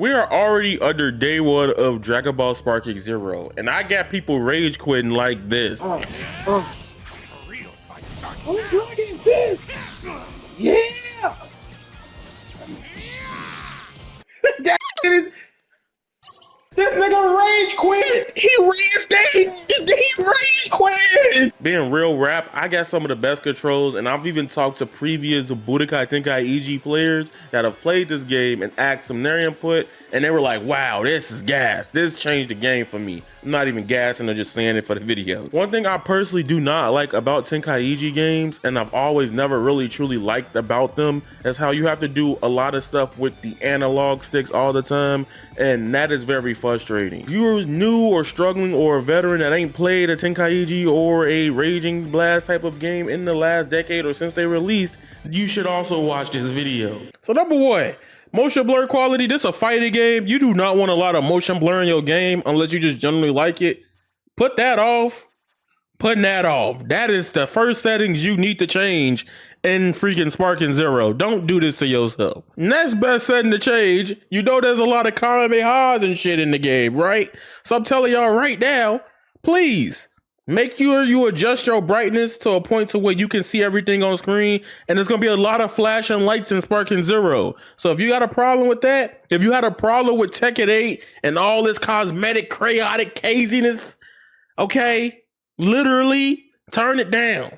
We are already under day one of Dragon Ball Sparking Zero, and I got people rage quitting like this. I'm dragging this! Yeah! That is... This nigga rage quit! He rage quit! Being real rap, I got some of the best controls, and I've even talked to previous Budokai Tenkaichi players that have played this game and asked them their input, and they were like, wow, this is gas. This changed the game for me. I'm not even gassing or just saying it for the video. One thing I personally do not like about Tenkaichi games, and I've always never really truly liked about them, is how you have to do a lot of stuff with the analog sticks all the time, and that is very frustrating. If you're new or struggling or a veteran that ain't played a Tenkaichi or a Raging Blast type of game in the last decade or since they released, you should also watch this video. So number one, motion blur quality. This is a fighting game. You do not want a lot of motion blur in your game unless you just generally like it. Put that off. Putting that off. That is the first settings you need to change in freaking Sparking Zero. Don't do this to yourself. Next best setting to change. You know there's a lot of Kamehamehas and shit in the game, right? So I'm telling y'all right now, please make sure you adjust your brightness to a point to where you can see everything on screen, and there's gonna be a lot of flashing lights in Sparking Zero. So if you got a problem with that, if you had a problem with Tekken 8 and all this cosmetic, chaotic haziness, okay, literally turn it down.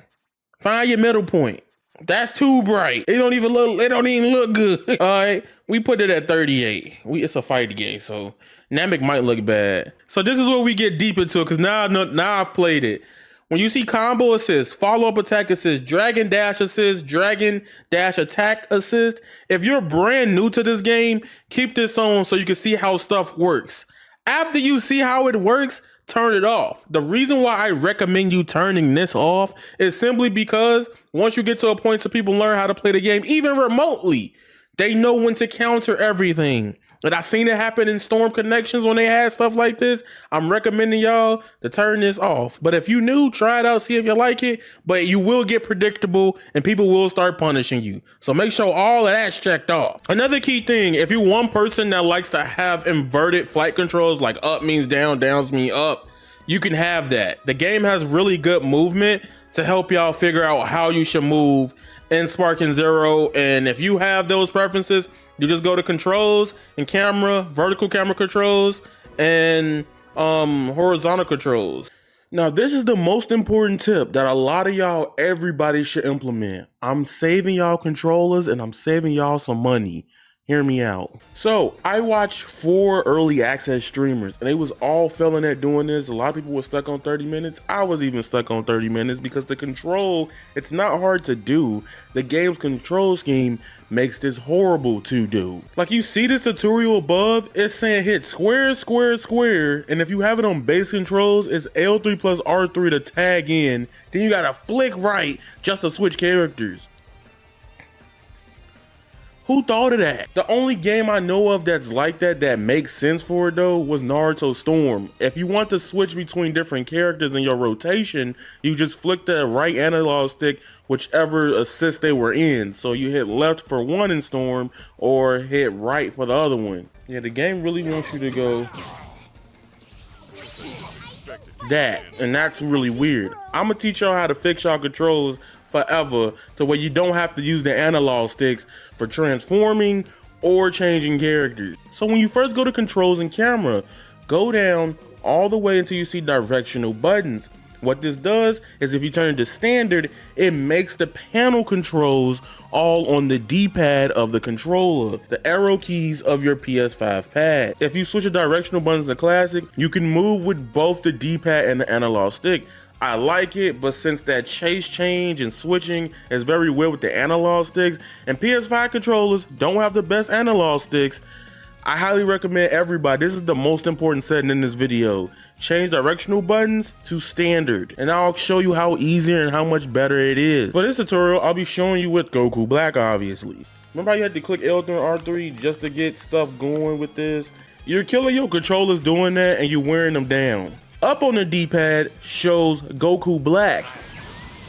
Find your middle point. That's too bright. It don't even look good. All right, we put it at 38. It's a fighting game, so Namek might look bad. So this is where we get deep into it, because now I've played it. When you see combo assist, follow-up attack assist, dragon dash assist, dragon dash attack assist, if you're brand new to this game, keep this on so you can see how stuff works. After you see how it works, turn it off. The reason why I recommend you turning this off is simply because once you get to a point so people learn how to play the game, even remotely, they know when to counter everything. And I seen it happen in Storm Connections when they had stuff like this. I'm recommending y'all to turn this off. But if you new, try it out, see if you like it. But you will get predictable and people will start punishing you. So make sure all of that's checked off. Another key thing, if you're one person that likes to have inverted flight controls, like up means down, downs mean up, you can have that. The game has really good movement to help y'all figure out how you should move in Sparking Zero. And if you have those preferences, you just go to controls and camera, vertical camera controls, and horizontal controls. Now, this is the most important tip that a lot of everybody should implement. I'm saving y'all controllers and I'm saving y'all some money. Hear me out. So I watched 4 early access streamers and they was all failing at doing this. A lot of people were stuck on 30 minutes. I was even stuck on 30 minutes because the control, it's not hard to do. The game's control scheme makes this horrible to do. Like you see this tutorial above, it's saying hit square, square, square. And if you have it on base controls, it's L3 plus R3 to tag in. Then you gotta flick right just to switch characters. Who thought of that? The only game I know of that's like that makes sense for it though was Naruto Storm. If you want to switch between different characters in your rotation, you just flick the right analog stick whichever assist they were in. So you hit left for one in Storm or hit right for the other one. Yeah, the game really wants you to go that, and that's really weird. I'm gonna teach y'all how to fix y'all controls forever to where you don't have to use the analog sticks for transforming or changing characters. So when you first go to controls and camera, go down all the way until you see directional buttons. What this does is if you turn it to standard, it makes the panel controls all on the D-pad of the controller, the arrow keys of your PS5 pad. If you switch the directional buttons to classic, you can move with both the D-pad and the analog stick. I like it, but since that chase change and switching is very weird with the analog sticks, and PS5 controllers don't have the best analog sticks, I highly recommend everybody, this is the most important setting in this video, change directional buttons to standard, and I'll show you how easier and how much better it is. For this tutorial, I'll be showing you with Goku Black, obviously. Remember how you had to click L3 and R3 just to get stuff going with this? You're killing your controllers doing that and you're wearing them down. Up on the D-pad shows Goku Black,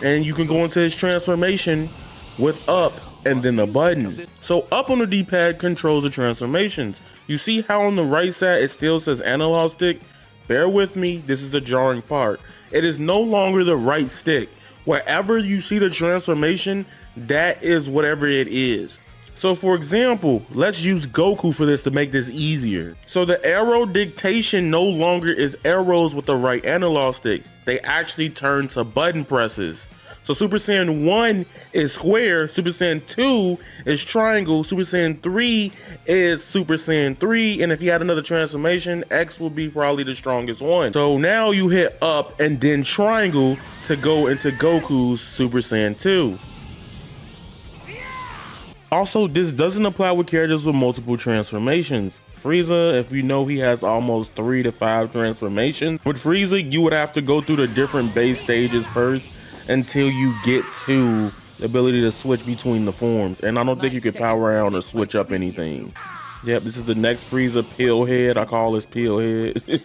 and you can go into his transformation with up and then a button. So up on the D-pad controls the transformations. You see how on the right side it still says analog stick? Bear with me, this is the jarring part. It is no longer the right stick. Wherever you see the transformation, that is whatever it is. So for example, let's use Goku for this to make this easier. So the arrow dictation no longer is arrows with the right analog stick. They actually turn to button presses. So Super Saiyan 1 is square, Super Saiyan 2 is triangle, Super Saiyan 3 is Super Saiyan 3, and if you had another transformation, X will be probably the strongest one. So now you hit up and then triangle to go into Goku's Super Saiyan 2. Also, this doesn't apply with characters with multiple transformations. Frieza, if you know, he has almost 3 to 5 transformations. With Frieza, you would have to go through the different base stages first until you get to the ability to switch between the forms. And I don't think you can power around or switch up anything. Yep, this is the next Frieza, Pill Head. I call this Pill Head.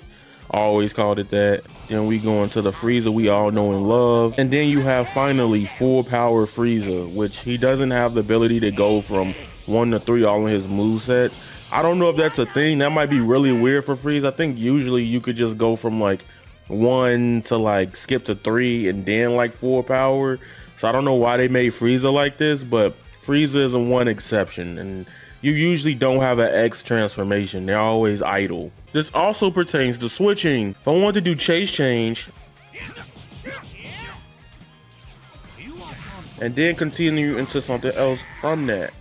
Always called it that. Then we go into the Frieza we all know and love. And then you have finally full power Frieza, which he doesn't have the ability to go from 1 to 3 all in his moveset. I don't know if that's a thing. That might be really weird for Frieza. I think usually you could just go from like 1 to like skip to 3 and then like full power. So I don't know why they made Frieza like this, but Frieza is a one exception, and you usually don't have an X transformation. They're always idle. This also pertains to switching. If I want to do chase change and then continue into something else from that.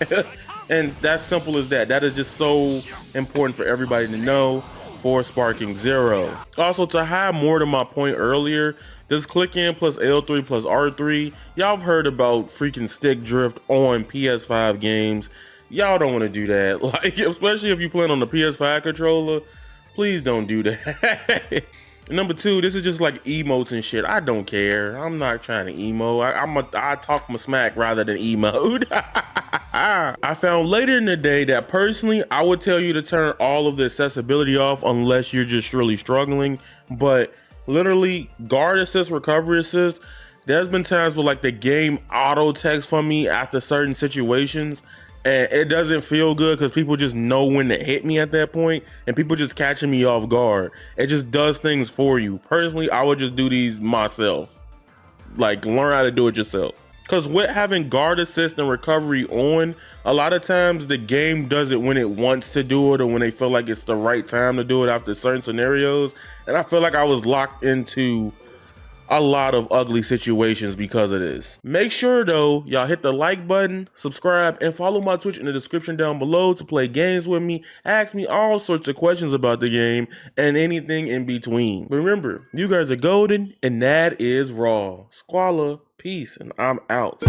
And that's simple as that. That is just so important for everybody to know for sparking 0. Also, to hide more to my point earlier, this click in plus L3 plus R3, y'all have heard about freaking stick drift on PS5 games. Y'all don't want to do that. Like, especially if you plan on the PS5 controller, please don't do that. Number 2, this is just like emotes and shit. I don't care. I'm not trying to emo. I talk my smack rather than emote. I found later in the day that personally, I would tell you to turn all of the accessibility off unless you're just really struggling. But literally, guard assist, recovery assist, there's been times where like the game auto text for me after certain situations, and it doesn't feel good because people just know when to hit me at that point, and people just catching me off guard. It just does things for you. Personally, I would just do these myself. Like, learn how to do it yourself. Because with having guard assist and recovery on, a lot of times the game does it when it wants to do it or when they feel like it's the right time to do it after certain scenarios. And I feel like I was locked into a lot of ugly situations because of this. Make sure though, y'all hit the like button, subscribe, and follow my Twitch in the description down below to play games with me, ask me all sorts of questions about the game, and anything in between. Remember, you guys are golden, and that is raw. Squalla, peace, and I'm out.